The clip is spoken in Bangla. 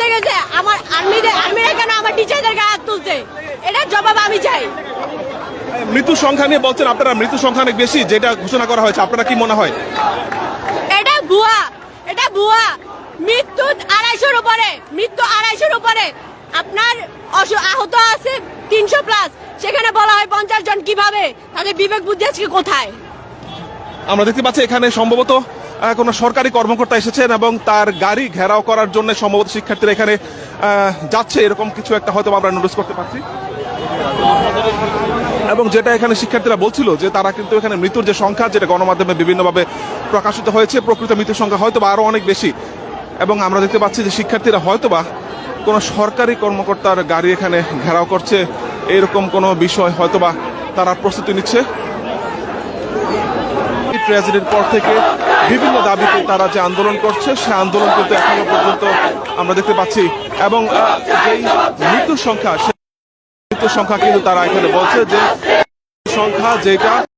বলতে গেছে আমার আর্মিরা কেন আমার টিচারদেরকে হাত তুলছে, এটার জবাব আমি চাই। মৃত্যু সংখ্যা নিয়ে বলছেন আপনারা, মৃত্যু সংখ্যা অনেক বেশি যেটা ঘোষণা করা হয়েছে, আপনারা কি মনে হয়? এটা ভুয়া, এটা ভুয়া। মৃত্যু 250-র উপরে, মৃত্যু 250-র উপরে। আপনার আহত আছে 300+, সেখানে বলা হয় 50 জন। কিভাবে? তাদের বিবেক বুদ্ধি আজকে কোথায়? আমরা দেখতে পাচ্ছি এখানে সম্ভবত কোন সরকারি কর্মকর্তা এসেছেন এবং তার গাড়ি ঘেরাও করার জন্য সম্ভবত শিক্ষার্থীরা এখানে যাচ্ছে, এরকম কিছু একটা হয়তো আমরা নোটিস করতে পারছি। এবং যেটা এখানে শিক্ষার্থীরা বলছিল যে তারা কিন্তু এখানে মৃত্যুর যে সংখ্যা, যেটা গণমাধ্যমে বিভিন্নভাবে প্রকাশিত হয়েছে, প্রকৃত মৃত্যুর সংখ্যা হয়তো বা আরো অনেক বেশি। এবং আমরা দেখতে পাচ্ছি যে শিক্ষার্থীরা হয়তোবা কোনো সরকারি কর্মকর্তার গাড়ি এখানে ঘেরাও করছে, এরকম কোনো বিষয় হয়তোবা তারা প্রস্তুতি নিচ্ছে। ট্র্যাজেডির পর থেকে বিভিন্ন দাবিতে তারা যে আন্দোলন করছে, সে আন্দোলন কিন্তু এখনো পর্যন্ত আমরা দেখতে পাচ্ছি। এবং যেই মৃত্যুর সংখ্যা, সেই মৃত্যুর সংখ্যা কিন্তু তারা এখানে বলছে যে সংখ্যা যেটা